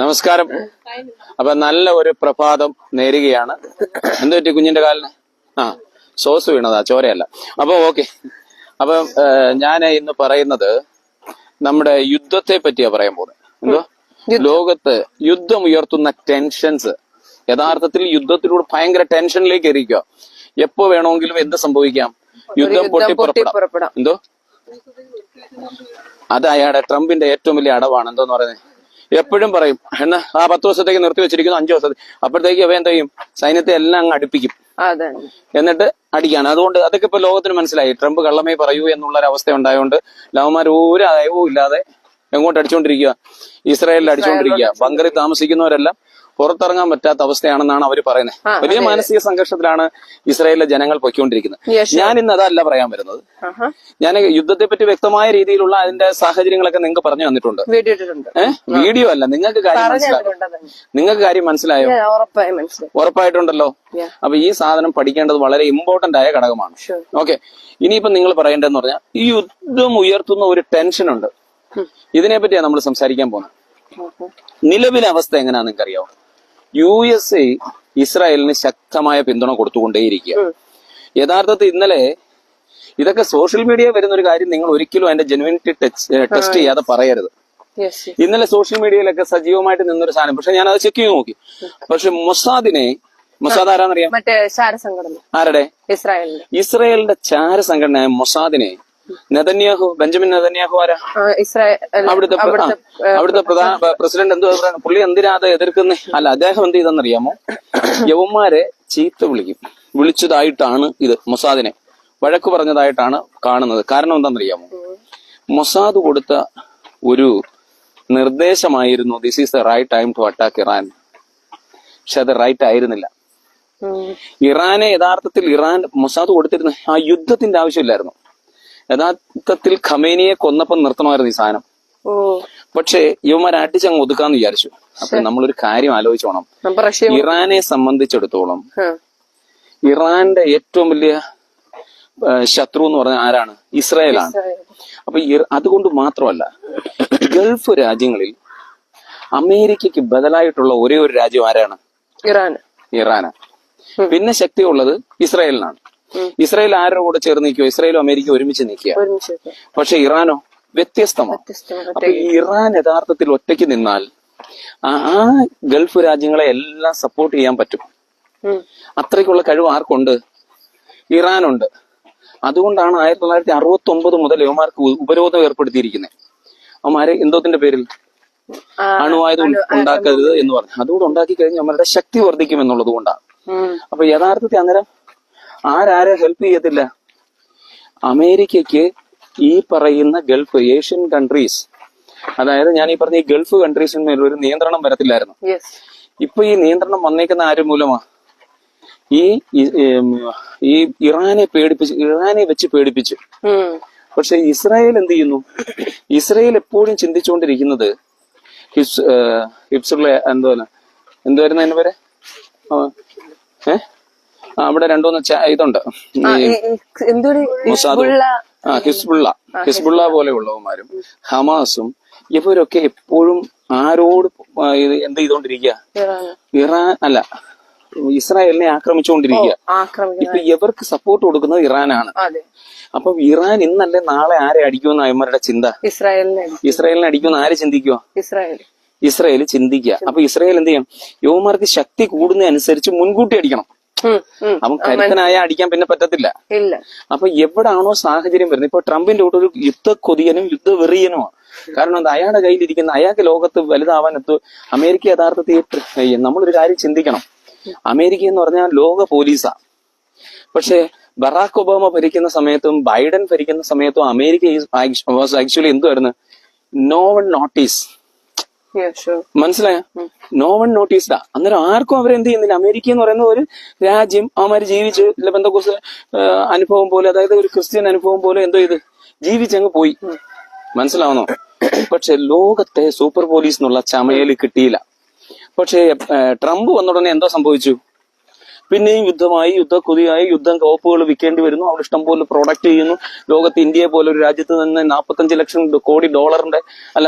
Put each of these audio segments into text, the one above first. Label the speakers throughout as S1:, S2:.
S1: നമസ്കാരം. അപ്പൊ നല്ല ഒരു പ്രഭാതം നേരുകയാണ്. എന്ത് പറ്റി കുഞ്ഞിന്റെ കാലിന്? സോസ് വീണതാ, ചോരയല്ല. അപ്പൊ ഓക്കെ. അപ്പൊ ഞാൻ ഇന്ന് പറയുന്നത് നമ്മുടെ യുദ്ധത്തെ പറ്റിയാ പറയാൻ പോകുന്നത്. എന്തോ ലോകത്ത് യുദ്ധം ഉയർത്തുന്ന ടെൻഷൻസ്. യഥാർത്ഥത്തിൽ യുദ്ധത്തിലൂടെ ഭയങ്കര ടെൻഷനിലേക്ക് ഇരിക്കുക. എപ്പോ വേണമെങ്കിലും എന്ത് സംഭവിക്കാം? യുദ്ധം പൊട്ടിപ്പുറപ്പെടാം. എന്തോ അത് അയാളുടെ ട്രംപിന്റെ ഏറ്റവും വലിയ അടവാണ്. എന്തോന്ന് പറയുന്നത്? എപ്പോഴും പറയും എന്നാ 10 ദിവസത്തേക്ക് നിർത്തി വെച്ചിരിക്കുന്നു, 5 ദിവസത്തേക്ക്. അപ്പോഴത്തേക്ക് അവ എന്ത് ചെയ്യും? സൈന്യത്തെ എല്ലാം അങ്ങ് അടുപ്പിക്കും, എന്നിട്ട് അടിക്കാണ്. അതുകൊണ്ട് അതൊക്കെ ഇപ്പൊ ലോകത്തിന് മനസ്സിലായി. ട്രംപ് കള്ളമേ പറയൂ എന്നുള്ളൊരവസ്ഥ ഉണ്ടായതുകൊണ്ട് ലവന്മാർ ഒരു അയവും ഇല്ലാതെ എങ്ങോട്ട് അടിച്ചുകൊണ്ടിരിക്കുക? ഇസ്രായേലിൽ അടിച്ചുകൊണ്ടിരിക്കുക. ബങ്കറിൽ താമസിക്കുന്നവരെല്ലാം പുറത്തിറങ്ങാൻ പറ്റാത്ത അവസ്ഥയാണെന്നാണ് അവർ പറയുന്നത്. വലിയ മാനസിക സംഘർഷത്തിലാണ് ഇസ്രായേലിലെ ജനങ്ങൾ പൊയ്ക്കൊണ്ടിരിക്കുന്നത്. ഞാൻ ഇന്ന് അതല്ല പറയാൻ വരുന്നത്. ഞാൻ യുദ്ധത്തെ പറ്റി വ്യക്തമായ രീതിയിലുള്ള അതിന്റെ സാഹചര്യങ്ങളൊക്കെ നിങ്ങൾക്ക് പറഞ്ഞു തന്നിട്ടുണ്ട്. വീഡിയോ അല്ല, നിങ്ങൾക്ക് കാര്യം മനസ്സിലായോ? ഉറപ്പായിട്ടുണ്ടല്ലോ. അപ്പൊ ഈ സാധനം പഠിക്കേണ്ടത് വളരെ ഇമ്പോർട്ടന്റ് ആയ ഘടകമാണ്. ഓക്കെ. ഇനിയിപ്പോ നിങ്ങൾ പറയേണ്ടതെന്ന് പറഞ്ഞാൽ ഈ യുദ്ധം ഉയർത്തുന്ന ഒരു ടെൻഷൻ ഉണ്ട്. ഇതിനെ പറ്റിയാണ് നമ്മൾ സംസാരിക്കാൻ പോകുന്നത്. നിലവിലെ അവസ്ഥ എങ്ങനെയാണെന്ന് നിങ്ങൾക്കറിയാവോ? USA ഇസ്രായേലിന് ശക്തമായ പിന്തുണ കൊടുത്തുകൊണ്ടേയിരിക്കുക. യഥാർത്ഥത്തിൽ ഇന്നലെ ഇതൊക്കെ സോഷ്യൽ മീഡിയ വരുന്ന ഒരു കാര്യം നിങ്ങൾ ഒരിക്കലും അതിന്റെ ജെനുവിനിറ്റി ടെസ്റ്റ് ചെയ്യാതെ പറയരുത്. ഇന്നലെ സോഷ്യൽ മീഡിയയിലൊക്കെ സജീവമായിട്ട് നിന്നൊരു സാധനം. പക്ഷെ ഞാൻ അത് ചെക്ക് ചെയ്ത് നോക്കി. പക്ഷെ മൊസാദ് ആരാന്നറിയാം? ആരുടെ? ഇസ്രായേലിന്റെ ചാര സംഘടനയായ മൊസാദിനെ ബെഞ്ചമിൻ നെതന്യാഹു ആരാ? അവിടുത്തെ പ്രധാന പ്രസിഡന്റ്. എന്തോ പുള്ളി എന്തിനാ അത് എതിർക്കുന്നേ? അല്ല, അദ്ദേഹം എന്ത് ചെയ്തെന്നറിയാമോ? യവന്മാരെ ചീത്ത വിളിച്ചതായിട്ടാണ് ഇത്. മൊസാദിനെ വഴക്ക് പറഞ്ഞതായിട്ടാണ് കാണുന്നത്. കാരണം എന്താണെന്നറിയാമോ? മൊസാദ് കൊടുത്ത ഒരു നിർദ്ദേശമായിരുന്നു, this is the right time to attack Iran. പക്ഷെ അത് റൈറ്റ് ആയിരുന്നില്ല. ഇറാനെ യഥാർത്ഥത്തിൽ മൊസാദ് കൊടുത്തിരുന്ന ആ യുദ്ധത്തിന്റെ ആവശ്യമില്ലായിരുന്നു. യഥാർത്ഥത്തിൽ ഖമേനിയെ കൊന്നപ്പം നിർത്തണമായിരുന്നു ഈ സാധനം. പക്ഷേ ഇവന്മാർ അടിച്ചങ്ങ് ഒതുക്കാന്ന് വിചാരിച്ചു. അപ്പൊ നമ്മളൊരു കാര്യം ആലോചിച്ചോണം. ഇറാനെ സംബന്ധിച്ചിടത്തോളം ഇറാന്റെ ഏറ്റവും വലിയ ശത്രു എന്ന് പറഞ്ഞാൽ ആരാണ്? ഇസ്രായേലാണ്. അപ്പൊ അതുകൊണ്ട് മാത്രമല്ല, ഗൾഫ് രാജ്യങ്ങളിൽ അമേരിക്കയ്ക്ക് ബദലായിട്ടുള്ള ഒരേ ഒരു രാജ്യം ആരാണ്? ഇറാനാണ്. പിന്നെ ശക്തിയുള്ളത് ഇസ്രായേലിനാണ്. ഇസ്രായേൽ ആരുടെ കൂടെ ചേർന്ന് നിൽക്കുക? ഇസ്രായേലും അമേരിക്ക ഒരുമിച്ച് നിൽക്കുക. പക്ഷെ ഇറാനോ വ്യത്യസ്തമാണ്. അപ്പൊ ഇറാൻ യഥാർത്ഥത്തിൽ ഒറ്റയ്ക്ക് നിന്നാൽ ആ ഗൾഫ് രാജ്യങ്ങളെ എല്ലാം സപ്പോർട്ട് ചെയ്യാൻ പറ്റും. അത്രയ്ക്കുള്ള കഴിവ് ആർക്കുണ്ട്? ഇറാനുണ്ട്. അതുകൊണ്ടാണ് 1969 മുതൽ ഇവന്മാർക്ക് ഉപരോധം ഏർപ്പെടുത്തിയിരിക്കുന്നത്. അവന്മാരെ എന്തോത്തിന്റെ പേരിൽ? അണുവായുധം ഉണ്ടാക്കരുത് എന്ന് പറഞ്ഞു. അതുകൊണ്ട് ഉണ്ടാക്കി കഴിഞ്ഞാൽ അവരുടെ ശക്തി വർദ്ധിക്കും എന്നുള്ളത് കൊണ്ടാണ്. അപ്പൊ യഥാർത്ഥത്തിൽ അന്നേരം ആരാരെ ഹെൽപ്പ് ചെയ്യത്തില്ല? അമേരിക്കയ്ക്ക് ഈ പറയുന്ന ഗൾഫ് ഏഷ്യൻ കൺട്രീസ്, അതായത് ഞാൻ ഈ പറഞ്ഞ ഈ ഗൾഫ് കൺട്രീസിന്മേൽ ഒരു നിയന്ത്രണം വരത്തില്ലായിരുന്നു. ഇപ്പൊ ഈ നിയന്ത്രണം വന്നേക്കുന്ന ആര് മൂലമാ? ഈ ഇറാനെ വെച്ച് പേടിപ്പിച്ചു. പക്ഷെ ഇസ്രായേൽ എന്ത് ചെയ്യുന്നു? ഇസ്രായേൽ എപ്പോഴും ചിന്തിച്ചുകൊണ്ടിരിക്കുന്നത് എന്തുവായിരുന്നു അതിന് പേര്? അവിടെ 2-3 ഇതുണ്ട്, ഹിസ്ബുള്ള പോലെയുള്ളവന്മാരും ഹമാസും ഇവരൊക്കെ എപ്പോഴും ആരോട് എന്ത് ചെയ്തോണ്ടിരിക്കുക? ഇസ്രായേലിനെ ആക്രമിച്ചുകൊണ്ടിരിക്കുക. ഇപ്പൊ ഇവർക്ക് സപ്പോർട്ട് കൊടുക്കുന്നത് ഇറാനാണ്. അപ്പൊ ഇറാൻ ഇന്നല്ലേ നാളെ ആരെ അടിക്കുമെന്ന് അവന്മാരുടെ ചിന്ത. ഇസ്രായേലിനെ അടിക്കുമെന്ന് ആര് ചിന്തിക്കുക? ഇസ്രായേൽ ചിന്തിക്കുക. അപ്പൊ ഇസ്രായേൽ എന്ത് ചെയ്യണം? യുവമാർക്ക് ശക്തി കൂടുന്നതനുസരിച്ച് മുൻകൂട്ടി അടിക്കണം. അപ്പം കരുത്തനായ അടിക്കാൻ പിന്നെ പറ്റത്തില്ല. അപ്പൊ എവിടാണോ സാഹചര്യം വരുന്നത്, ഇപ്പൊ ട്രംപിന്റെ കൂടെ ഒരു യുദ്ധക്കൊതിയനും യുദ്ധവെറിയനുമാണ്. കാരണം എന്താ? അയാളുടെ കയ്യിലിരിക്കുന്ന, അയാൾക്ക് ലോകത്ത് വലുതാവാൻ അമേരിക്ക യഥാർത്ഥത്തിൽ നമ്മളൊരു കാര്യം ചിന്തിക്കണം. അമേരിക്ക എന്ന് പറഞ്ഞാൽ ലോക പോലീസാ. പക്ഷെ ബറാക് ഒബാമ ഭരിക്കുന്ന സമയത്തും ബൈഡൻ ഭരിക്കുന്ന സമയത്തും അമേരിക്ക ആക്ച്വലി എന്തുവായിരുന്നു? No one notice. മനസ്സിലായ? നോ വൺ നോട്ടീസ്ഡാ. അന്നേരം ആർക്കും അവരെന്ത് ചെയ്യുന്നില്ല. അമേരിക്ക എന്ന് പറയുന്ന ഒരു രാജ്യം അവന്മാര് ജീവിച്ച് ബന്ധക്കോസ് അനുഭവം പോലെ, അതായത് ഒരു ക്രിസ്ത്യൻ അനുഭവം പോലെ എന്തോ ഇത് ജീവിച്ചങ്ങ് പോയി. മനസ്സിലാവുന്നോ? പക്ഷെ ലോകത്തെ സൂപ്പർ പോലീസ് എന്നുള്ള ചമയല് കിട്ടിയില്ല. പക്ഷേ ട്രംപ് വന്ന ഉടനെ എന്തോ സംഭവിച്ചു? പിന്നെയും യുദ്ധമായി, യുദ്ധക്കൊതിയായി, യുദ്ധം കോപ്പുകൾ വിൽക്കേണ്ടി വരുന്നു. അവിടെ ഇഷ്ടംപോലെ പ്രൊഡക്റ്റ് ചെയ്യുന്നു. ലോകത്ത് ഇന്ത്യയെ പോലെ ഒരു രാജ്യത്ത് നിന്ന് 45 ലക്ഷം കോടി ഡോളറിന്റെ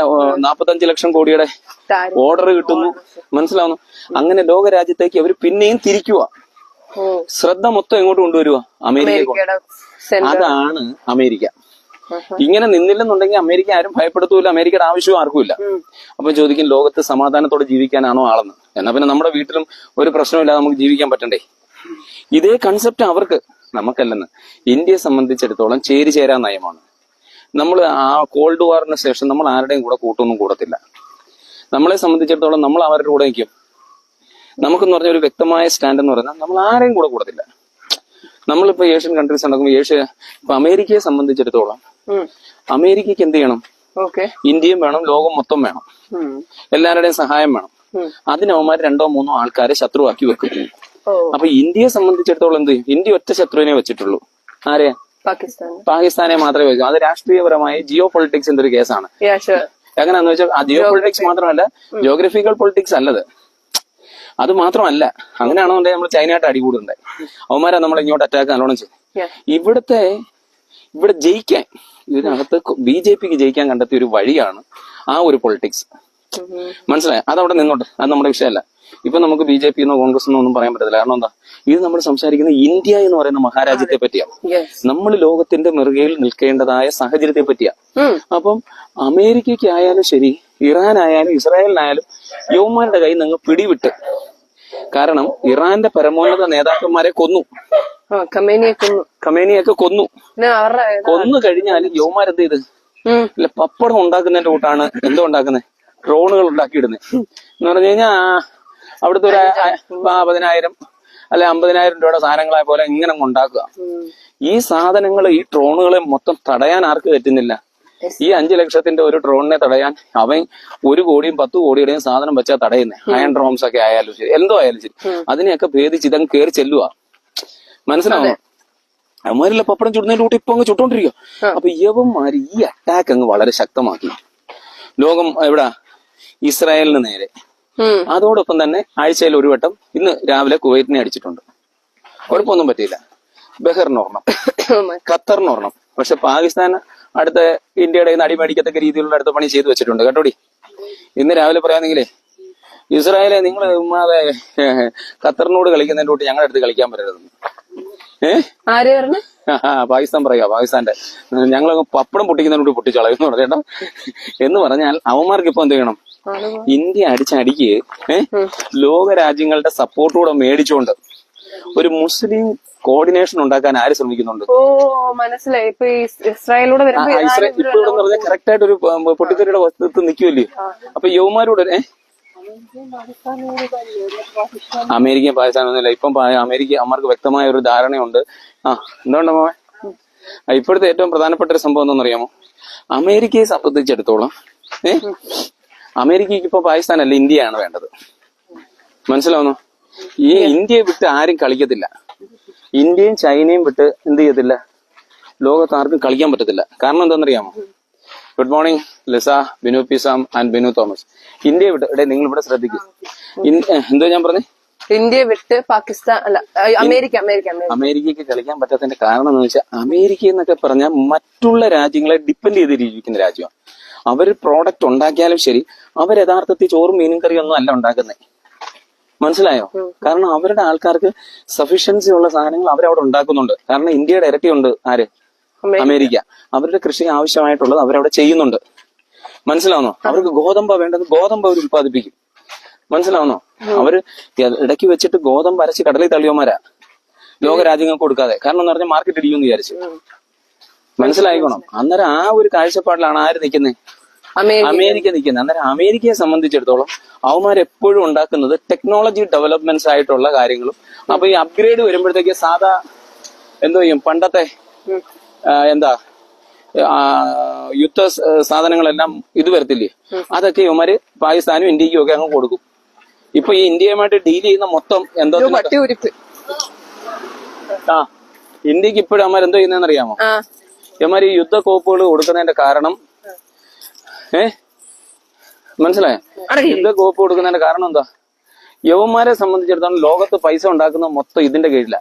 S1: 45 ലക്ഷം കോടിയുടെ ഓർഡർ കിട്ടുന്നു. മനസ്സിലാവുന്നു? അങ്ങനെ ലോകരാജ്യത്തേക്ക് അവർ പിന്നെയും തിരിക്കുക. ശ്രദ്ധ മൊത്തം എങ്ങോട്ട് കൊണ്ടുവരുക? അമേരിക്ക. അതാണ് അമേരിക്ക. ഇങ്ങനെ നിന്നില്ലെന്നുണ്ടെങ്കിൽ അമേരിക്ക ആരും ഭയപ്പെടുത്തൂല. അമേരിക്കയുടെ ആവശ്യവും ആർക്കുമില്ല. അപ്പൊ ചോദിക്കും, ലോകത്ത് സമാധാനത്തോടെ ജീവിക്കാനാണോ ആളെന്ന്? എന്നാ പിന്നെ നമ്മുടെ വീട്ടിലും ഒരു പ്രശ്നമില്ലാതെ നമുക്ക് ജീവിക്കാൻ പറ്റണ്ടേ? ഇതേ കൺസെപ്റ്റ് അവർക്ക്, നമുക്കല്ലെന്ന്. ഇന്ത്യയെ സംബന്ധിച്ചിടത്തോളം ചേരാ നയമാണ്. നമ്മൾ ആ കോൾഡ് വാറിന് ശേഷം നമ്മൾ ആരുടെയും കൂടെ കൂട്ടൊന്നും കൂടത്തില്ല. നമ്മളെ സംബന്ധിച്ചിടത്തോളം നമ്മൾ അവരുടെ കൂടെ നിൽക്കും. നമുക്കെന്ന് പറഞ്ഞ ഒരു വ്യക്തമായ സ്റ്റാൻഡ് എന്ന് പറഞ്ഞാൽ നമ്മൾ ആരെയും കൂടെ കൂടത്തില്ല. നമ്മളിപ്പോ ഏഷ്യൻ കൺട്രീസ് നടക്കുമ്പോൾ ഇപ്പൊ അമേരിക്കയെ സംബന്ധിച്ചിടത്തോളം അമേരിക്കക്ക് എന്ത് ചെയ്യണം? ഇന്ത്യയും വേണം, ലോകം മൊത്തം വേണം, എല്ലാവരുടെയും സഹായം വേണം. അതിന് അവന്മാർ 2-3 ആൾക്കാരെ ശത്രുവാക്കി വെക്കും. അപ്പൊ ഇന്ത്യയെ സംബന്ധിച്ചിടത്തോളം എന്ത് ചെയ്യും? ഇന്ത്യ ഒറ്റ ശത്രുവിനെ വെച്ചിട്ടുള്ളൂ. ആരെയാ? പാകിസ്ഥാനെ മാത്രമേ വെക്കൂ. അത് രാഷ്ട്രീയപരമായി ജിയോ പൊളിറ്റിക്സിന്റെ ഒരു കേസാണ്. എങ്ങനെയാന്ന് വെച്ചാൽ ആ ജിയോ പൊളിറ്റിക്സ് മാത്രമല്ല, ജിയോഗ്രഫിക്കൽ പൊളിറ്റിക്സ് അല്ലത്. അത് മാത്രമല്ല, അങ്ങനെയാണെന്നുണ്ടെങ്കിൽ നമ്മൾ ചൈനയായിട്ട് അടികൂടുണ്ടായി. അവന്മാരാ നമ്മളെ ഇങ്ങോട്ട് അറ്റാക്ക് നല്ലോണം ചെയ്യും. ഇവിടെ ജയിക്കാൻ, ഇതിനകത്ത് BJPക്ക് ജയിക്കാൻ കണ്ടെത്തിയ ഒരു വഴിയാണ് ആ ഒരു പൊളിറ്റിക്സ്. മനസ്സിലായി? അതവിടെ നിന്നോട്ട്, അത് നമ്മുടെ വിഷയമല്ല. ഇപ്പൊ നമുക്ക് BJP എന്നോ കോൺഗ്രസ് എന്നോ ഒന്നും പറയാൻ പറ്റത്തില്ല. കാരണം എന്താ? ഇത് നമ്മൾ സംസാരിക്കുന്ന ഇന്ത്യ എന്ന് പറയുന്ന മഹാരാജ്യത്തെ പറ്റിയാണ്. നമ്മൾ ലോകത്തിന്റെ നെറുകയിൽ നിൽക്കേണ്ടതായ സാഹചര്യത്തെ പറ്റിയാ. അപ്പം അമേരിക്കയ്ക്ക് ആയാലും ശരി, ഇറാനായാലും ഇസ്രായേലിനായാലും യവന്മാരുടെ കയ്യിൽ നിന്ന് പിടിവിട്ട്. കാരണം ഇറാന്റെ പരമോന്നത നേതാക്കന്മാരെ കൊന്നു, ഖമേനിയൊക്കെ കൊന്നു കഴിഞ്ഞാലും യവന്മാരെന്ത് ചെയ്ത് ഇല്ല, പപ്പടം ഉണ്ടാക്കുന്നതിന്റെ കൂട്ടാണ് എന്തോ ഉണ്ടാക്കുന്നത്, ഡ്രോണുകൾ ഉണ്ടാക്കിയിടുന്നത് എന്ന് പറഞ്ഞു കഴിഞ്ഞാൽ അവിടുത്തെ ഒരു 10,000 അല്ലെ 50,000 രൂപയുടെ സാധനങ്ങളെ പോലെ ഇങ്ങനെ ഉണ്ടാക്കുക. ഈ സാധനങ്ങൾ, ഈ ഡ്രോണുകളെ മൊത്തം തടയാൻ ആർക്ക് പറ്റുന്നില്ല? ഈ 5 ലക്ഷത്തിന്റെ ഒരു ഡ്രോണിനെ തടയാൻ അവൻ 1 കോടിയും 10 കോടിയുടെയും സാധനം വെച്ചാൽ തടയുന്നേ. അയൺ ഡ്രോൺസ് ഒക്കെ ആയാലും ശരി, എന്തോ ആയാലും ശരി, അതിനെയൊക്കെ ഭേദിച്ച് ഇതങ്ങ് കയറി ചെല്ലുക. മനസ്സിലാവോ? അവന്മാരില്ല പപ്പടം ചുടുന്നതിന്റെ കൂട്ടി ഇപ്പൊ അങ്ങ് ചുട്ടോണ്ടിരിക്കുക. അപ്പൊ യവന്മാര് ഈ അറ്റാക്ക് അങ്ങ് വളരെ ശക്തമാക്കി. ലോകം എവിടാ? ഇസ്രായേലിന് നേരെ. അതോടൊപ്പം തന്നെ ആഴ്ചയിൽ ഒരു വട്ടം, ഇന്ന് രാവിലെ കുവൈറ്റിനെ അടിച്ചിട്ടുണ്ട്. കുഴപ്പമൊന്നും പറ്റിയില്ല. ബഹറിനൊരെണ്ണം, ഖത്തറിനൊരെണ്ണം. പക്ഷെ പാകിസ്ഥാൻ അടുത്ത ഇന്ത്യയുടെ അടിമേടിക്കത്തക്ക രീതിയിലുള്ള അടുത്ത പണി ചെയ്തു വെച്ചിട്ടുണ്ട് കേട്ടോടി. ഇന്ന് രാവിലെ പറയാന്നെങ്കിലേ, ഇസ്രായേലെ നിങ്ങൾ ഉമ്മാതെ ഖത്തറിനോട് കളിക്കുന്നതിന്റെ കൂട്ടി ഞങ്ങളുടെ അടുത്ത് കളിക്കാൻ പറ്റരുതെന്ന്. പാകിസ്ഥാൻ പറയാ, പാകിസ്ഥാന്റെ ഞങ്ങളങ്ങ് പപ്പടം പൊട്ടിക്കുന്നതിനോട് പൊട്ടിച്ചളയെന്ന് പറഞ്ഞേട്ടോ. എന്ന് പറഞ്ഞാൽ അവന്മാർക്ക് ഇപ്പൊ എന്ത് ചെയ്യണം? ഇന്ത്യ അടിച്ചടിക്ക് ലോക രാജ്യങ്ങളുടെ സപ്പോർട്ടൂടെ മേടിച്ചുകൊണ്ട് ഒരു മുസ്ലിം കോർഡിനേഷൻ ഉണ്ടാക്കാൻ ആര് ശ്രമിക്കുന്നുണ്ട്?
S2: മനസ്സിലായി. ഇപ്പൊ ഇസ്രായേലോട്
S1: ഇപ്പൊ കറക്റ്റ് ആയിട്ട് ഒരു പൊട്ടിത്തെറിയുടെ വസ്തുത്വം നിൽക്കുമല്ലേ? അപ്പൊ യവന്മാരോട് അമേരിക്കയും പാകിസ്ഥാനൊന്നുമില്ല. ഇപ്പം അവർക്ക് വ്യക്തമായ ഒരു ധാരണയുണ്ട്. എന്തുകൊണ്ട് മോനെ? ഇപ്പോഴത്തെ ഏറ്റവും പ്രധാനപ്പെട്ട ഒരു സംഭവം എന്താണെന്നറിയാമോ? അമേരിക്കയെ സംബന്ധിച്ചിടത്തോളം അമേരിക്കയ്ക്ക് ഇപ്പൊ പാകിസ്ഥാനല്ല, ഇന്ത്യയാണ് വേണ്ടത്. മനസ്സിലാവുന്നു? ഈ ഇന്ത്യയെ വിട്ട് ആരും കളിക്കത്തില്ല. ഇന്ത്യയും ചൈനയും വിട്ട് എന്ത് ചെയ്യത്തില്ല, ലോകത്ത് ആർക്കും കളിക്കാൻ പറ്റത്തില്ല. കാരണം എന്താണെന്നറിയാമോ? ഗുഡ് മോർണിംഗ് ലിസ, ബിനു പിസാം ആൻഡ് ബിനു തോമസ്. ഇന്ത്യയെ വിട്ട് നിങ്ങൾ ഇവിടെ ശ്രദ്ധിക്കും. എന്തോ ഞാൻ പറഞ്ഞേ?
S2: ഇന്ത്യ വിട്ട് പാകിസ്ഥാൻ അല്ല,
S1: അമേരിക്കയ്ക്ക് കളിക്കാൻ പറ്റാത്തതിന്റെ കാരണം എന്ന് വെച്ചാൽ, അമേരിക്ക എന്നൊക്കെ പറഞ്ഞാൽ മറ്റുള്ള രാജ്യങ്ങളെ ഡിപ്പെൻഡ് ചെയ്തിരിക്കുന്ന രാജ്യമാണ്. അവർ പ്രോഡക്റ്റ് ഉണ്ടാക്കിയാലും ശരി, അവർ യഥാർത്ഥത്തിൽ ചോറും മീനും കറിയും ഒന്നും അല്ല ഉണ്ടാക്കുന്നത്. മനസ്സിലായോ? കാരണം അവരുടെ ആൾക്കാർക്ക് സഫീഷ്യൻസി ഉള്ള സാധനങ്ങൾ അവരവിടെ ഉണ്ടാക്കുന്നുണ്ട്. കാരണം ഇന്ത്യയുടെ ഇരട്ടിയുണ്ട് ആര്? അമേരിക്ക. അവരുടെ കൃഷി ആവശ്യമായിട്ടുള്ളത് അവരവിടെ ചെയ്യുന്നുണ്ട്. മനസ്സിലാവുന്നോ? അവർക്ക് ഗോതമ്പ വേണ്ടത്, ഗോതമ്പ് അവർ ഉത്പാദിപ്പിക്കും. മനസ്സിലാവുന്നോ? അവര് ഇടയ്ക്ക് വെച്ചിട്ട് ഗോതമ്പ് അരച്ച് കടലിൽ തള്ളിയോമാരാ, ലോക രാജ്യങ്ങൾക്ക് കൊടുക്കാതെ. കാരണം എന്ന് പറഞ്ഞാൽ മാർക്കറ്റ് ഇടിയുമെന്ന് വിചാരിച്ചു. മനസ്സിലായിക്കോണം. അന്നേരം ആ ഒരു കാഴ്ചപ്പാടിലാണ് ആര് നിൽക്കുന്നത്? അമേരിക്ക നിൽക്കുന്നത്. അന്നേരം അമേരിക്കയെ സംബന്ധിച്ചിടത്തോളം അവന്മാരെപ്പോഴും ഉണ്ടാക്കുന്നത് ടെക്നോളജി ഡെവലപ്മെന്റ്സ് ആയിട്ടുള്ള കാര്യങ്ങളും. അപ്പൊ ഈ അപ്ഗ്രേഡ് വരുമ്പോഴത്തേക്ക് സാധാ എന്തോ ചെയ്യും, പണ്ടത്തെ യുദ്ധ സാധനങ്ങളെല്ലാം ഇത് വരത്തില്ലേ, അതൊക്കെ ഇവന്മാര് പാകിസ്ഥാനും ഇന്ത്യക്കും ഒക്കെ അങ്ങ് കൊടുക്കും. ഇപ്പൊ ഈ ഇന്ത്യയുമായിട്ട് ഡീൽ ചെയ്യുന്ന മൊത്തം എന്തോ ഇന്ത്യക്ക് ഇപ്പോഴും അവന്മാർ എന്തോ ചെയ്യുന്നതെന്ന് അറിയാമോ? ഇവന്മാർ ഈ യുദ്ധ കോപ്പുകൾ കൊടുക്കുന്നതിന്റെ കാരണം മനസ്സിലായോ? യുദ്ധ കോപ്പ് കൊടുക്കുന്നതിന്റെ കാരണം എന്താ? യവന്മാരെ സംബന്ധിച്ചിടത്തോളം ലോകത്ത് പൈസ ഉണ്ടാക്കുന്ന മൊത്തം ഇതിന്റെ കീഴില.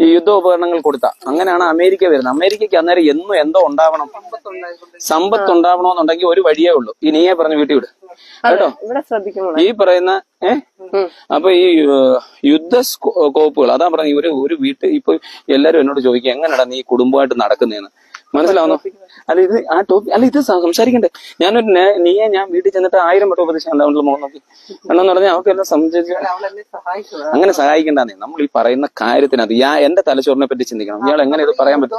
S1: ഈ യുദ്ധോപകരണങ്ങൾ കൊടുത്ത. അങ്ങനെയാണ് അമേരിക്ക വരുന്നത്. അമേരിക്കക്ക് അന്നേരം എന്നും എന്തോ ഉണ്ടാവണം, സമ്പത്ത് ഉണ്ടാവണമെന്നുണ്ടെങ്കിൽ ഒരു വഴിയേ ഉള്ളൂ. ഈ നീയെ പറഞ്ഞ് വീട്ടിൽ വിട് കേട്ടോ. ഈ പറയുന്ന അപ്പൊ ഈ യുദ്ധ കോപ്പുകൾ, അതാ പറഞ്ഞ ഒരു വീട്ടിൽ ഇപ്പൊ എല്ലാരും എന്നോട് ചോദിക്കുക എങ്ങനെയാ നീ കുടുംബമായിട്ട് നടക്കുന്നതെന്ന്. മനസ്സിലാവുന്നോ? അല്ല ഇത് ആ ടോപ്പിക് അല്ല, ഇത് സംസാരിക്കണ്ടേ. ഞാനൊരു ഞാൻ വീട്ടിൽ ചെന്നിട്ട് 1000 വട്ടം ഉപദേശിക്കാൻ മോൻ നോക്കി എന്നു പറഞ്ഞാൽ അവർക്ക് എല്ലാം സംബന്ധിച്ച് അങ്ങനെ സഹായിക്കണ്ടെന്നേ. നമ്മൾ ഈ പറയുന്ന കാര്യത്തിനകത്ത് എന്റെ തലച്ചോറിനെ പറ്റി ചിന്തിക്കണം. ഇയാൾ എങ്ങനെ ഇത് പറയാൻ പറ്റും?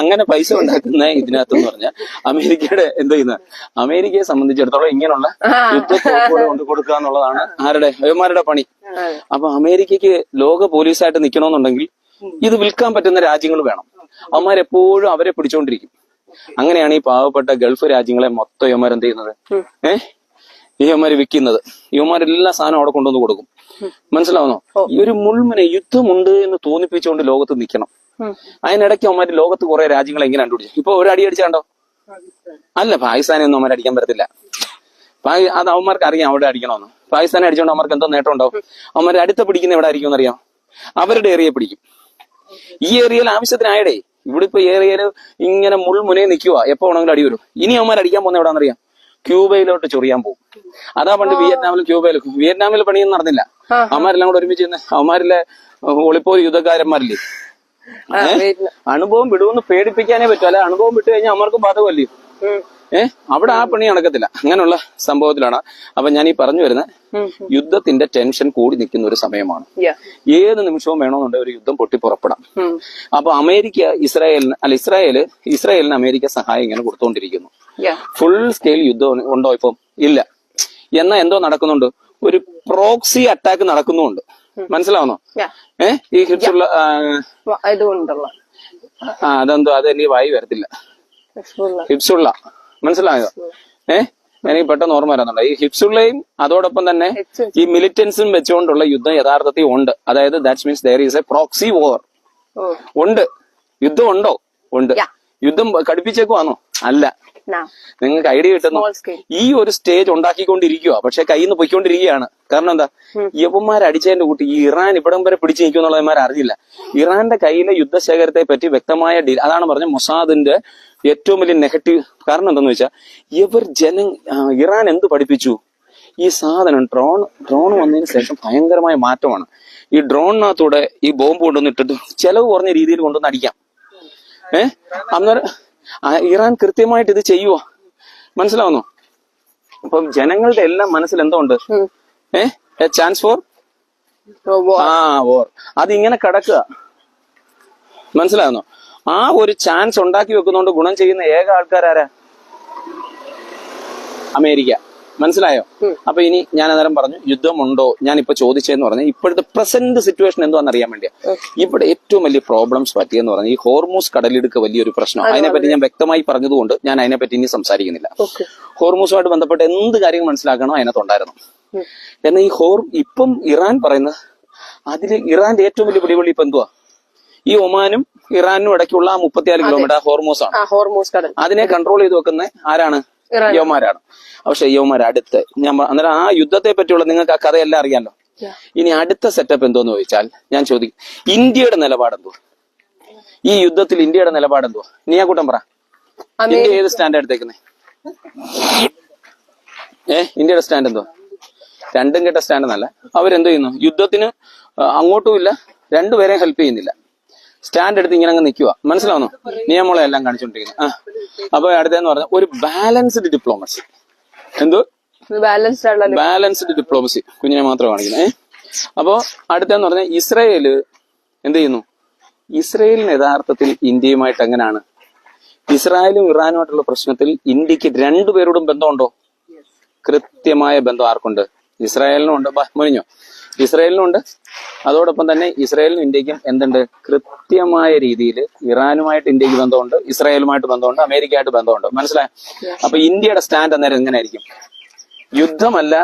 S1: അങ്ങനെ പൈസ ഉണ്ടാക്കുന്ന ഇതിനകത്തെന്ന് പറഞ്ഞാൽ അമേരിക്കയുടെ എന്ത് ചെയ്യുന്നത്, അമേരിക്കയെ സംബന്ധിച്ചിടത്തോളം ഇങ്ങനെയുള്ള യുദ്ധത്തോടെ കൊണ്ട് കൊടുക്കുക എന്നുള്ളതാണ് ആരുടെ യവന്മാരുടെ പണി. അപ്പൊ അമേരിക്കക്ക് ലോക പോലീസായിട്ട് നിൽക്കണമെന്നുണ്ടെങ്കിൽ ഇത് വിൽക്കാൻ പറ്റുന്ന രാജ്യങ്ങൾ വേണം. അവന്മാരെപ്പോഴും അവരെ പിടിച്ചോണ്ടിരിക്കും. അങ്ങനെയാണ് ഈ പാവപ്പെട്ട ഗൾഫ് രാജ്യങ്ങളെ മൊത്തം യവന്മാർ എന്ത് ചെയ്യുന്നത്, ഈ യവന്മാര് വിൽക്കുന്നത്. യവന്മാരെല്ലാ സാധനം അവിടെ കൊണ്ടുവന്ന് കൊടുക്കും. മനസ്സിലാവുന്നോ? ഈ ഒരു മുൾമുന യുദ്ധമുണ്ട് എന്ന് തോന്നിപ്പിച്ചുകൊണ്ട് ലോകത്ത് നിൽക്കണം. അതിനിടയ്ക്ക് അവന്മാര് ലോകത്ത് കുറെ രാജ്യങ്ങൾ എങ്ങനെ കണ്ടുപിടിച്ചു. ഇപ്പൊ ഒരു അടി അടിച്ചാണ്ടോ? അല്ല, പാകിസ്ഥാനെ ഒന്നും അവന്മാർ അടിക്കാൻ പറ്റത്തില്ല. അത് അവന്മാർക്ക് അറിയാം അവിടെ അടിക്കണമെന്ന്. പാകിസ്ഥാനെ അടിച്ചോണ്ട് അവന്മാർക്ക് എന്തോ നേട്ടം ഉണ്ടാവും. അവന്മാർ അടുത്ത പിടിക്കുന്ന എവിടെ ആയിരിക്കും എന്നറിയാം? അവരുടെ ഏരിയയെ പിടിക്കും. ഈ ഏരിയയിൽ ആവശ്യത്തിനായടേ. ഇവിടെ ഇപ്പൊ ഏരിയയില് ഇങ്ങനെ മുൾമുനയെ നിൽക്കുക, എപ്പോ വേണമെങ്കിലും അടി വരും. ഇനി അവന്മാർ അടിക്കാൻ പോകുന്ന എവിടാന്നറിയാം? ക്യൂബയിലോട്ട് ചൊറിയാൻ പോകും. അതാ പണ്ട് വിയറ്റ്നാമിൽ പണിയൊന്നും നടന്നില്ല. അവന്മാരെല്ലാം കൂടെ ഒരുമിച്ച് അവന്മാരിലെ ഒളിപ്പോ യുദ്ധക്കാരന്മാരില്ലേ, അനുഭവം വിടുമെന്ന് പേടിപ്പിക്കാനേ പറ്റും. അല്ല, അനുഭവം വിട്ടു കഴിഞ്ഞാൽ അവന്മാർക്കും ബാധകമല്ലേ. അവിടെ ആ പണി നടക്കത്തില്ല. അങ്ങനെയുള്ള സംഭവത്തിലാണ്. അപ്പൊ ഞാൻ ഈ പറഞ്ഞു വരുന്ന യുദ്ധത്തിന്റെ ടെൻഷൻ കൂടി നിൽക്കുന്ന ഒരു സമയമാണ്. ഏത് നിമിഷവും വേണമെന്നുണ്ടെങ്കിൽ ഒരു യുദ്ധം പൊട്ടിപ്പുറപ്പെടാം. അപ്പൊ ഇസ്രായേലിന് അമേരിക്ക സഹായം ഇങ്ങനെ കൊടുത്തുകൊണ്ടിരിക്കുന്നു. ഫുൾ സ്കെയിൽ യുദ്ധം ഉണ്ടോ? ഇപ്പം ഇല്ല. എന്നാ എന്തോ നടക്കുന്നുണ്ട്, ഒരു പ്രോക്സി അറ്റാക്ക് നടക്കുന്നുണ്ട്. മനസ്സിലാവുന്നോ? ഈ ഹിബ്സുള്ള അതെന്തോ അതെനിക്ക് വായി വരത്തില്ല. ഹിബ്സുള്ള മനസ്സിലായോ? എനിക്ക് പെട്ടെന്ന് ഓർമ്മ വരുന്നുണ്ട്. ഈ ഹിബ്സുള്ളയും അതോടൊപ്പം തന്നെ ഈ മിലിറ്റൻസും വെച്ചുകൊണ്ടുള്ള യുദ്ധം യഥാർത്ഥത്തിൽ ഉണ്ട്. അതായത് that means there is a proxy war. ഉണ്ട്. യുദ്ധം ഉണ്ടോ? ഉണ്ട്. യുദ്ധം കടുപ്പിച്ചേക്കുവാണോ? അല്ല. നിങ്ങൾക്ക് ഐഡിയ കിട്ടുന്നു. ഈ ഒരു സ്റ്റേജ് ഉണ്ടാക്കിക്കൊണ്ടിരിക്കുക. പക്ഷെ കയ്യിൽ നിന്ന് പൊയ്ക്കൊണ്ടിരിക്കുകയാണ്. കാരണം എന്താ? യവന്മാരടിച്ചതിന്റെ കൂട്ടി ഈ ഇറാൻ ഇവിടം വരെ പിടിച്ചു നിൽക്കുന്നുള്ളവന്മാർ അറിഞ്ഞില്ല. ഇറാന്റെ കയ്യിലെ യുദ്ധശേഖരത്തെ പറ്റി വ്യക്തമായ അതാണ് പറഞ്ഞ മൊസാദിന്റെ ഏറ്റവും വലിയ നെഗറ്റീവ്. കാരണം എന്താന്ന് വെച്ചാൽ ഇറാൻ എന്ത് പഠിപ്പിച്ചു? ഈ സാധനം ഡ്രോൺ വന്നതിന് ശേഷം ഭയങ്കരമായ മാറ്റമാണ്. ഈ ഡ്രോണിനകത്തൂടെ ഈ ബോംബ് കൊണ്ടുവന്നിട്ടിട്ട് ചെലവ് കുറഞ്ഞ രീതിയിൽ കൊണ്ടുവന്ന് അടിക്കാം. അന്നേരം ഇറാൻ കൃത്യമായിട്ട് ഇത് ചെയ്യുക. മനസ്സിലാവുന്നോ? അപ്പം ജനങ്ങളുടെ എല്ലാം മനസ്സിൽ എന്തോ ഉണ്ട്, എ ചാൻസ് ഫോർ വോർ. അതിങ്ങനെ കിടക്കുക. മനസ്സിലാവുന്നോ? ആ ഒരു ചാൻസ് ഉണ്ടാക്കി വെക്കുന്നോണ്ട് ഗുണം ചെയ്യുന്ന ഏക ആൾക്കാരാരാ? അമേരിക്ക. മനസ്സിലായോ? അപ്പൊ ഇനി ഞാൻ അന്നേരം പറഞ്ഞു യുദ്ധമുണ്ടോ? ഞാൻ ഇപ്പൊ ചോദിച്ചതെന്ന് പറഞ്ഞാൽ ഇപ്പോഴത്തെ പ്രസന്റ് സിറ്റുവേഷൻ എന്താണെന്ന് അറിയാൻ വേണ്ടിയാ. ഇവിടെ ഏറ്റവും വലിയ പ്രോബ്ലംസ് പറ്റിയെന്ന് പറഞ്ഞാൽ ഈ ഹോർമൂസ് കടലിടുക്ക് വലിയൊരു പ്രശ്നം. അതിനെപ്പറ്റി ഞാൻ വ്യക്തമായി പറഞ്ഞതുകൊണ്ട് ഞാൻ അതിനെപ്പറ്റി ഇനി സംസാരിക്കുന്നില്ല. ഹോർമൂസുമായിട്ട് ബന്ധപ്പെട്ട് എന്ത് കാര്യങ്ങൾ മനസ്സിലാക്കണോ അതിനകത്തുണ്ടായിരുന്നു. എന്നാൽ ഇപ്പം ഇറാൻ പറയുന്നത് അതില് ഇറാന്റെ ഏറ്റവും വലിയ പിടിവള്ളി ഇപ്പൊ എന്തുവാ? ഈ ഒമാനും ഇറാനും ഇടയ്ക്കുള്ള 34 കിലോമീറ്റർ ഹോർമൂസ് ആണ്. അതിനെ കൺട്രോൾ ചെയ്ത് വെക്കുന്ന ആരാണ്? യവന്മാരാണ്. പക്ഷെ യവന്മാർ അടുത്ത് അന്നേരം ആ യുദ്ധത്തെ പറ്റിയുള്ള നിങ്ങൾക്ക് ആ കഥയെല്ലാം അറിയാമല്ലോ. ഇനി അടുത്ത സെറ്റപ്പ് എന്തോന്ന് ചോദിച്ചാൽ ഞാൻ ചോദിക്കും, ഇന്ത്യയുടെ നിലപാടെന്തോ? ഈ യുദ്ധത്തിൽ ഇന്ത്യയുടെ നിലപാടെന്തോ? നീയാക്കൂട്ടം പറ. ഇന്ത്യ ഏത് സ്റ്റാൻഡ് എടുത്തേക്കുന്നേ? ഇന്ത്യയുടെ സ്റ്റാൻഡ് എന്തോ? രണ്ടും കെട്ട സ്റ്റാൻഡ് എന്നല്ല. അവരെന്തോ ചെയ്യുന്നു? യുദ്ധത്തിന് അങ്ങോട്ടും ഇല്ല, രണ്ടുപേരെയും ഹെൽപ്പ് ചെയ്യുന്നില്ല. സ്റ്റാൻഡ് എടുത്ത് ഇങ്ങനെ അങ്ങ് നിൽക്കുക. മനസ്സിലാവുന്നോ? നിയമങ്ങളെ എല്ലാം കാണിച്ചുകൊണ്ടിരിക്കുന്നു. അപ്പൊ അടുത്തെന്ന് പറഞ്ഞാൽ ഒരു ബാലൻസ്ഡ് ഡിപ്ലോമസി. എന്തോ ബാലൻസ്ഡ് ഡിപ്ലോമസി കുഞ്ഞിനെ മാത്രം കാണിക്കുന്നത്. അപ്പോ അടുത്തെന്ന് പറഞ്ഞാൽ ഇസ്രായേല് എന്ത് ചെയ്യുന്നു? ഇസ്രായേലിന് യഥാർത്ഥത്തിൽ ഇന്ത്യയുമായിട്ട് എങ്ങനെയാണ്? ഇസ്രായേലും ഇറാനുമായിട്ടുള്ള പ്രശ്നത്തിൽ ഇന്ത്യക്ക് രണ്ടുപേരോടും ബന്ധമുണ്ടോ? കൃത്യമായ ബന്ധം ആർക്കുണ്ട്? ഇസ്രായേലിനും ഉണ്ട്. മുനിഞ്ഞോ? ഇസ്രായേലിനും ഉണ്ട്. അതോടൊപ്പം തന്നെ ഇസ്രായേലിനും ഇന്ത്യക്കും എന്തുണ്ട്? കൃത്യമായ രീതിയിൽ ഇറാനുമായിട്ട് ഇന്ത്യക്ക് ബന്ധമുണ്ട്, ഇസ്രായേലുമായിട്ട് ബന്ധമുണ്ട്, അമേരിക്കയായിട്ട് ബന്ധമുണ്ട്. മനസ്സിലായോ? അപ്പൊ ഇന്ത്യയുടെ സ്റ്റാൻഡ് അന്നേരം എങ്ങനെയായിരിക്കും? യുദ്ധമല്ല,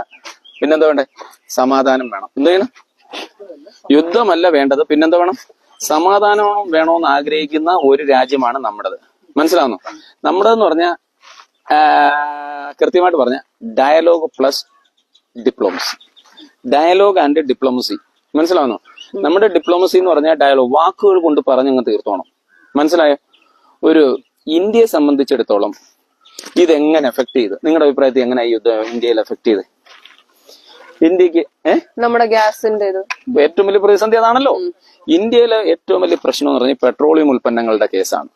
S1: പിന്നെന്താ വേണ്ടേ? സമാധാനം വേണം. എന്ത് ചെയ്യണം? യുദ്ധമല്ല വേണ്ടത്, പിന്നെന്താ വേണം? സമാധാനം വേണമെന്ന് ആഗ്രഹിക്കുന്ന ഒരു രാജ്യമാണ് നമ്മുടേത്. മനസ്സിലാവുന്നു? നമ്മുടേതെന്ന് പറഞ്ഞാൽ കൃത്യമായിട്ട് പറഞ്ഞ dialogue plus diplomacy. Dialogue and diplomacy. മനസ്സിലാവുന്നോ? നമ്മുടെ ഡിപ്ലോമസി എന്ന് പറഞ്ഞാൽ ഡയലോഗ്, വാക്കുകൾ കൊണ്ട് പറഞ്ഞങ്ങ് തീർത്തോണം. മനസ്സിലായോ? ഒരു ഇന്ത്യയെ സംബന്ധിച്ചിടത്തോളം ഇതെങ്ങനെ എഫക്ട് ചെയ്ത്, നിങ്ങളുടെ അഭിപ്രായത്തിൽ എങ്ങനെ ഈ യുദ്ധം ഇന്ത്യയിൽ എഫക്ട് ചെയ്ത്? ഇന്ത്യക്ക്
S2: നമ്മുടെ ഗ്യാസിന്റെ ഇത്
S1: ഏറ്റവും വലിയ പ്രതിസന്ധി അതാണല്ലോ. ഇന്ത്യയിലെ ഏറ്റവും വലിയ പ്രശ്നം എന്ന് പറഞ്ഞാൽ പെട്രോളിയം ഉൽപ്പന്നങ്ങളുടെ കേസാണ്.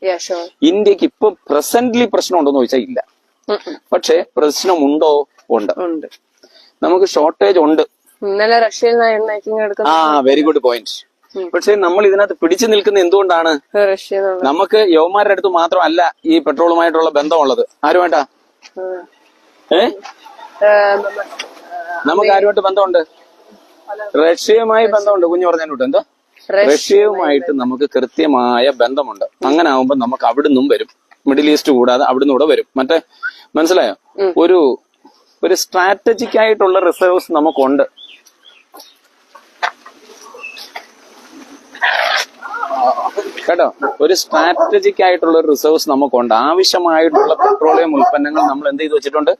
S1: ഇന്ത്യക്ക് ഇപ്പൊ പ്രസന്റ്ലി പ്രശ്നം ഉണ്ടോന്ന് ചോദിച്ചാൽ ഇല്ല. പക്ഷെ പ്രശ്നമുണ്ടോ? ഉണ്ട്. നമുക്ക് ഷോർട്ടേജ് ഉണ്ട്.
S2: ഇന്നലെ റഷ്യയിൽ
S1: വെരി ഗുഡ് പോയിന്റ്. പക്ഷെ നമ്മൾ ഇതിനകത്ത് പിടിച്ചു നിൽക്കുന്ന എന്തുകൊണ്ടാണ്? നമുക്ക് യവന്മാരുടെ അടുത്ത് മാത്രമല്ല ഈ പെട്രോളുമായിട്ടുള്ള ബന്ധമുള്ളത്. ആരുമായിട്ടാ? നമുക്ക് ആരുമായിട്ട് ബന്ധമുണ്ട്? റഷ്യയുമായി ബന്ധമുണ്ട്. കുഞ്ഞു പറഞ്ഞോട്ട് എന്തോ? റഷ്യയുമായിട്ട് നമുക്ക് കൃത്യമായ ബന്ധമുണ്ട്. അങ്ങനെ ആവുമ്പോ നമുക്ക് അവിടുന്നും വരും, മിഡിൽ ഈസ്റ്റ് കൂടാതെ അവിടുന്ന് കൂടെ വരും. മറ്റേ മനസ്സിലായോ? ഒരു സ്ട്രാറ്റജിക് ആയിട്ടുള്ള റിസർവ്സ് നമുക്കുണ്ട്. കേട്ടോ, ഒരു സ്ട്രാറ്റജിക് ആയിട്ടുള്ള റിസർവ്സ് നമുക്കുണ്ട്. ആവശ്യമായിട്ടുള്ള പെട്രോളിയം ഉൽപ്പന്നങ്ങൾ നമ്മൾ എന്ത് ചെയ്ത് വെച്ചിട്ടുണ്ട്?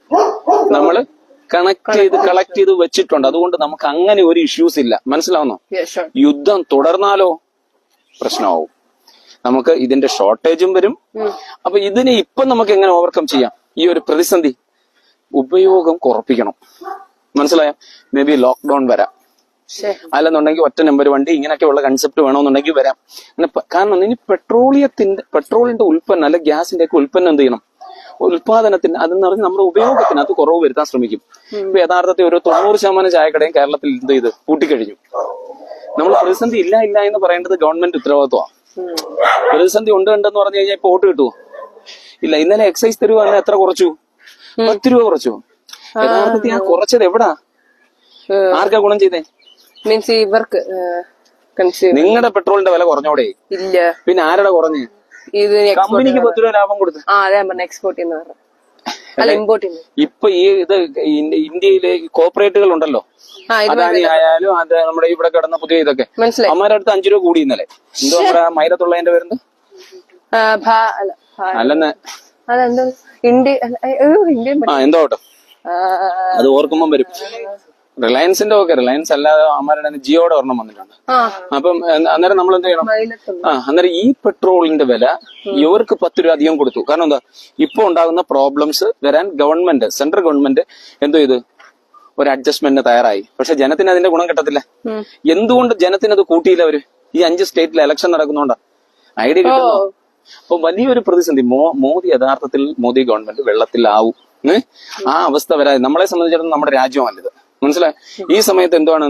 S1: നമ്മൾ കളക്ട് ചെയ്ത് വെച്ചിട്ടുണ്ട്. അതുകൊണ്ട് നമുക്ക് അങ്ങനെ ഒരു ഇഷ്യൂസ് ഇല്ല. മനസ്സിലാവുന്നോ? യുദ്ധം തുടർന്നാലോ പ്രശ്നമാവും. നമുക്ക് ഇതിന്റെ ഷോർട്ടേജും വരും. അപ്പൊ ഇതിനെ ഇപ്പൊ നമുക്ക് എങ്ങനെ ഓവർകം ചെയ്യാം? ഈ ഒരു പ്രതിസന്ധി ഉപയോഗം കുറപ്പിക്കണം. മനസ്സിലായോ? മേ ബി ലോക്ക്ഡൌൺ വരാം, അല്ലെന്നുണ്ടെങ്കിൽ ഒറ്റ നമ്പർ വണ്ടി, ഇങ്ങനെയൊക്കെയുള്ള കൺസെപ്റ്റ് വേണമെന്നുണ്ടെങ്കിൽ വരാം. കാരണം ഇനി പെട്രോളിന്റെ ഉൽപ്പന്നം അല്ലെ ഗ്യാസിന്റെ ഒക്കെ ഉൽപ്പന്നം എന്ത് ചെയ്യണം? ഉൽപാദനത്തിന് അതെന്ന് പറഞ്ഞാൽ നമ്മുടെ ഉപയോഗത്തിന് അത് കുറവ് വരുത്താൻ ശ്രമിക്കും. ഇപ്പൊ യഥാർത്ഥത്തിൽ ഒരു 90% ചായക്കടയും കേരളത്തിൽ എന്ത് ചെയ്ത് പൂട്ടിക്കഴിഞ്ഞു. നമ്മൾ പ്രതിസന്ധി ഇല്ല എന്ന് പറയേണ്ടത് ഗവൺമെന്റ് ഉത്തരവാദിത്വമാണ്. പ്രതിസന്ധി ഉണ്ട് ഉണ്ടെന്ന് പറഞ്ഞു കഴിഞ്ഞാൽ ഇപ്പൊ വോട്ട് കിട്ടുമോ? ഇല്ല. ഇന്നലെ എക്സൈസ് തരുവ എത്ര കുറച്ചു? 10 രൂപ കുറച്ചു. യഥാർത്ഥത്തിൽ ആ കുറച്ചത് എവിടാ? ആർക്കാ ഗുണം ചെയ്തേ?
S2: മീൻസ് ഇവർക്ക്
S1: നിങ്ങളുടെ പെട്രോളിന്റെ വില കുറഞ്ഞോടെ?
S2: ഇല്ല.
S1: പിന്നെ ആരുടെ കുറഞ്ഞ്?
S2: ഇത്
S1: കമ്പനിക്ക് 10 രൂപ ലാഭം കൊടുത്തു.
S2: എക്സ്പോർട്ട് അല്ല ഇമ്പോർട്ട്.
S1: ഇപ്പൊ ഈ ഇത് ഇന്ത്യയിലെ കോർപ്പറേറ്റുകൾ ഉണ്ടല്ലോ, അദാനി ആയാലും അത് നമ്മുടെ ഇവിടെ കിടന്ന പുതിയ ഇതൊക്കെ അമ്മമാരുടെ അടുത്ത് 5 രൂപ കൂടി ഇന്നലെ. എന്തോ നമ്മുടെ മൈലത്തുള്ളതിന്റെ പേരുണ്ട് അല്ലെന്ന് എന്തോ കേട്ടോ, അത് ഓർക്കുമ്പം വരും. റിലയൻസിന്റെ ഒക്കെ, റിലയൻസ് അല്ലാതെ അമ്മമാരുടെ ജിയോടെ ഒരെണ്ണം വന്നിട്ടുണ്ട്. അപ്പം അന്നേരം നമ്മൾ എന്ത് ചെയ്യണം? അന്നേരം ഈ പെട്രോളിന്റെ വില ഇവർക്ക് 10 രൂപ അധികം കൊടുത്തു. കാരണം എന്താ? ഇപ്പൊ ഉണ്ടാകുന്ന പ്രോബ്ലംസ് വരാൻ ഗവൺമെന്റ്, സെൻട്രൽ ഗവൺമെന്റ് എന്തോ ഇത് ഒരു അഡ്ജസ്റ്റ്മെന്റിന് തയ്യാറായി. പക്ഷെ ജനത്തിന് അതിന്റെ ഗുണം കിട്ടത്തില്ല. എന്തുകൊണ്ട് ജനത്തിന് അത് കൂട്ടിയില്ല? അവര് ഈ 5 സ്റ്റേറ്റിൽ ഇലക്ഷൻ നടക്കുന്നുണ്ടാ ഐഡിയ കിട്ടുന്നു. അപ്പൊ വലിയൊരു പ്രതിസന്ധി. മോദി യഥാർത്ഥത്തിൽ മോദി ഗവൺമെന്റ് വെള്ളത്തിലാവും. ആ അവസ്ഥ വരാതെ നമ്മളെ സംബന്ധിച്ചിടത്തോളം നമ്മുടെ രാജ്യമല്ലത്. മനസ്സിലായി? ഈ സമയത്ത് എന്താണ്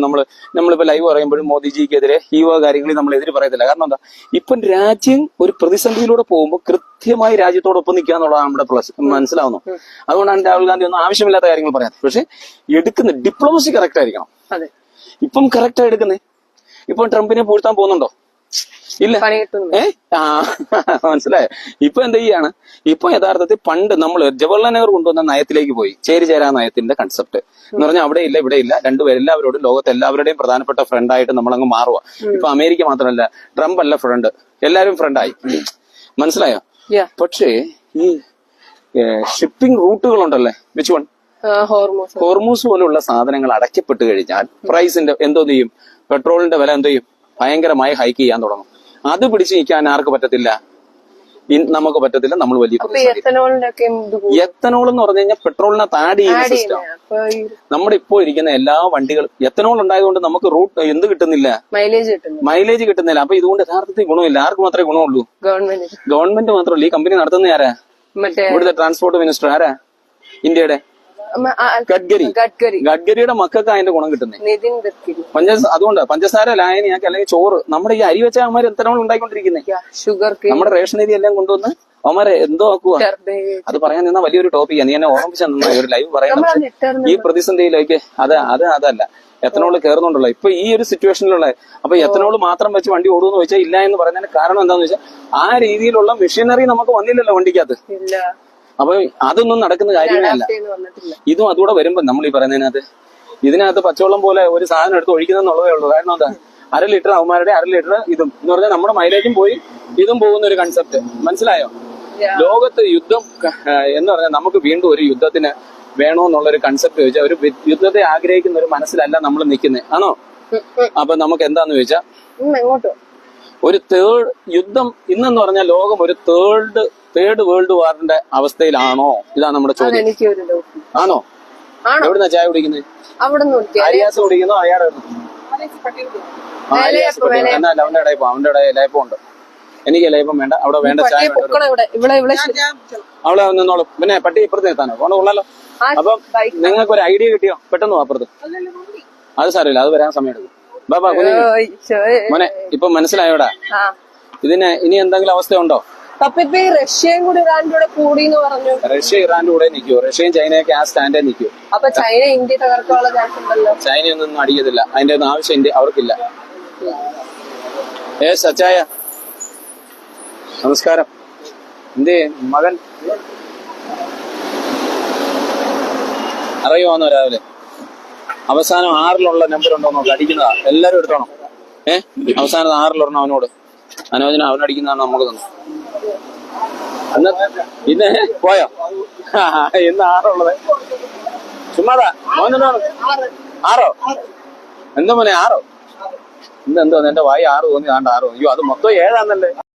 S1: നമ്മളിപ്പോ ലൈവ് പറയുമ്പോഴും മോദിജിക്കെതിരെ ഈ കാര്യങ്ങളിൽ നമ്മൾ എതിര് പറയത്തില്ല. കാരണം എന്താ? ഇപ്പം രാജ്യം ഒരു പ്രതിസന്ധിയിലൂടെ പോകുമ്പോൾ കൃത്യമായി രാജ്യത്തോടൊപ്പം നിൽക്കുക എന്നുള്ളതാണ് നമ്മുടെ പ്ലസ്. മനസ്സിലാവുന്നു. അതുകൊണ്ടാണ് രാഹുൽ ഗാന്ധി ഒന്നും ആവശ്യമില്ലാത്ത കാര്യങ്ങൾ പറയാം. പക്ഷെ എടുക്കുന്ന ഡിപ്ലോമസി കറക്റ്റ് ആയിരിക്കണം. ഇപ്പം കറക്റ്റായി എടുക്കുന്നേ. ഇപ്പം ട്രംപിനെ പൂഴ്ത്താൻ പോകുന്നുണ്ടോ? ഇല്ല. മനസ്സിലായോ? ഇപ്പൊ എന്ത് ചെയ്യാണ്? ഇപ്പൊ യഥാർത്ഥത്തിൽ പണ്ട് നമ്മൾ ജവഹർലാൽ നെഹ്റു കൊണ്ടുവന്ന നയത്തിലേക്ക് പോയി. ചേരിചേരാ നയത്തിന്റെ കൺസെപ്റ്റ് എന്ന് പറഞ്ഞാൽ അവിടെ ഇല്ല ഇവിടെ ഇല്ല, രണ്ടുപേരും എല്ലാവരോടും ലോകത്ത് എല്ലാവരുടെയും പ്രധാനപ്പെട്ട ഫ്രണ്ടായിട്ട് നമ്മളങ്ങ് മാറുക. ഇപ്പൊ അമേരിക്ക മാത്രമല്ല, ട്രംപ് അല്ല ഫ്രണ്ട്, എല്ലാവരും ഫ്രണ്ടായി. മനസ്സിലായോ? പക്ഷേ ഈ ഷിപ്പിംഗ് റൂട്ടുകളുണ്ടല്ലേ, വിച്ച് വൺ? ഹോർമൂസ് പോലുള്ള സാധനങ്ങൾ അടയ്ക്കപ്പെട്ട് കഴിഞ്ഞാൽ പ്രൈസിന്റെ എന്തോ ചെയ്യും? പെട്രോളിന്റെ വില എന്തോ ചെയ്യും? ഭയങ്കരമായി ഹൈക്ക് ചെയ്യാൻ തുടങ്ങും. അത് പിടിച്ചു നിൽക്കാൻ ആർക്ക് പറ്റത്തില്ല? നമുക്ക് പറ്റത്തില്ല. നമ്മൾ വലിയ എത്തനോൾ എന്ന് പറഞ്ഞു കഴിഞ്ഞാൽ പെട്രോളിനകത്ത് ആഡ് ചെയ്യുന്ന സിസ്റ്റം. നമ്മുടെ ഇപ്പോൾ ഇരിക്കുന്ന എല്ലാ വണ്ടികളും എത്തനോൾ ഉണ്ടായതുകൊണ്ട് നമുക്ക് റൂട്ട് എന്ത് കിട്ടുന്നില്ല? മൈലേജ് കിട്ടുന്നില്ല. അപ്പൊ ഇതുകൊണ്ട് യഥാർത്ഥത്തിൽ ഗുണമില്ല. ആർക്ക് മാത്രമേ ഗുണമുള്ളൂ? ഗവൺമെന്റ് മാത്രമല്ല. ഈ കമ്പനി നടത്തുന്ന ആരാ? ഇവിടുത്തെ ട്രാൻസ്പോർട്ട് മിനിസ്റ്റർ ആരാ? ഇന്ത്യയുടെ ഗഡ്കരിയുടെ മക്കൾക്ക് അതിന്റെ ഗുണം കിട്ടുന്നത്. അതുകൊണ്ട് പഞ്ചസാര, ലായനിയാക്കി അല്ലെങ്കിൽ ചോറ്, നമ്മുടെ ഈ അരി വെച്ച അവന്മാർ എത്തനോൾ ഉണ്ടായിക്കൊണ്ടിരിക്കുന്നത്. നമ്മുടെ റേഷൻ അരി എല്ലാം കൊണ്ടുവന്ന് അവന്മാരെ എന്തോ ആക്കുക. അത് പറയാൻ നിന്ന വലിയൊരു ടോപ്പിക്കാണ്. നീ എന്നെ ഓർമ്മിച്ച ഒരു ലൈവ് പറയുന്നത് ഈ പ്രതിസന്ധിയിലേക്ക്. അതല്ല, എത്തനോൾ കയറുന്നുണ്ടല്ലോ ഇപ്പൊ ഈ ഒരു സിറ്റുവേഷനിലുള്ള. അപ്പൊ എത്തനോൾ മാത്രം വെച്ച് വണ്ടി ഓടുമെന്ന് വെച്ചാൽ ഇല്ല എന്ന് പറയുന്നതിന് കാരണം എന്താന്ന് വെച്ചാൽ ആ രീതിയിലുള്ള മെഷീനറി നമുക്ക് വന്നില്ലല്ലോ വണ്ടിക്കകത്ത്. അപ്പൊ അതൊന്നും നടക്കുന്ന കാര്യമേ അല്ല. ഇതും അതുകൂടെ വരുമ്പോ നമ്മൾ ഈ പറയുന്നതിനകത്ത് ഇതിനകത്ത് പച്ചവെള്ളം പോലെ ഒരു സാധനം എടുത്ത് ഒഴിക്കുന്നുള്ളതേ ഉള്ളൂ. കാരണം എന്താ? 1/2 ലിറ്റർ അവന്മാരുടെ, 1/2 ലിറ്റർ ഇതും എന്ന് പറഞ്ഞാൽ നമ്മുടെ മൈലേജും പോയി ഇതും പോകുന്ന ഒരു കൺസെപ്റ്റ്. മനസ്സിലായോ? ലോകത്ത് യുദ്ധം എന്ന് പറഞ്ഞാൽ നമുക്ക് വീണ്ടും ഒരു യുദ്ധത്തിന് വേണോ എന്നുള്ളൊരു കൺസെപ്റ്റ് ചോദിച്ചാൽ ഒരു യുദ്ധത്തെ ആഗ്രഹിക്കുന്ന ഒരു മനസ്സിലല്ല നമ്മൾ നിൽക്കുന്നത്, ആണോ? അപ്പൊ നമുക്ക് എന്താന്ന് ചോദിച്ചാൽ
S2: എങ്ങോട്ടോ
S1: ഒരു തേർഡ് യുദ്ധം ഇന്നെന്ന് പറഞ്ഞാൽ ലോകം ഒരു തേർഡ് വേൾഡ് വാറിന്റെ അവസ്ഥയിലാണോ? ഇതാണ് നമ്മുടെ ചോദ്യം.
S2: എനിക്കൊരു ഡൗട്ട്.
S1: ആണോ? എവിടുന്നാ ചായ കുടിക്കുന്നത്?
S2: അവിടെ
S1: ആര്യാസ് കുടിക്കുന്നോ? അയാളെ എന്നാൽ അവന്റെ ഇലയപ്പം ഉണ്ട്. എനിക്ക് ഇലയപ്പം വേണ്ട, അവിടെ വേണ്ട ചായ അവളെ നിന്നോളും. പിന്നെ പട്ടി ഇപ്പുറത്ത് നിർത്താനോ കൊണ്ട് കൊള്ളാലോ. അപ്പം നിങ്ങൾക്ക് ഒരു ഐഡിയ കിട്ടിയോ? പെട്ടെന്ന് അപ്പുറത്ത്. അത് സാരമില്ല, അത് വരാൻ സമയം എടുക്കും. ബാബാ മോനെ ഇപ്പൊ മനസ്സിലായോടാ? ഇതിന് ഇനി എന്തെങ്കിലും അവസ്ഥയുണ്ടോ?
S2: റഷ്യയും കൂടി ഇറാന്റെ കൂടെ കൂടി എന്ന് പറഞ്ഞു.
S1: റഷ്യ ഇറാന്റെ കൂടെ നിൽക്കുവോ? റഷ്യയും ചൈനയൊക്കെ ആ സ്റ്റാൻഡേ നിൽക്കുവോ?
S2: അപ്പൊ ചൈന ഇന്ത്യ തകർക്കാനുള്ള ചാൻസ് ഉണ്ടല്ലോ.
S1: ചൈനയൊന്നും അടിക്കത്തില്ല, അതിന്റെ ഒന്നും ആവശ്യം ഇന്ത്യ അവർക്കില്ല. സച്ചായ നമസ്കാരം. എന്തേ മകൻ അറിയുവാന്നോ? രാവിലെ അവസാനം 6 നമ്പർ ഉണ്ടോ നോക്ക്, അടിക്കുന്നതാ. എല്ലാരും എടുത്തോണം. അവസാനം 6 അവനോട് അനുവചനം അവനടിക്കുന്നതാണ് നമുക്ക് തന്നെ. ഇന്ന് പോയോ? ഇന്ന് 6 ചുമ്മാതാ. മോനെന്താണ് 6? എന്താ മോനെ 6? ഇന്ന് എന്തോ എന്റെ വായി 6 തോന്നി, 6 തോന്നി. അയ്യോ അത് മൊത്തം 7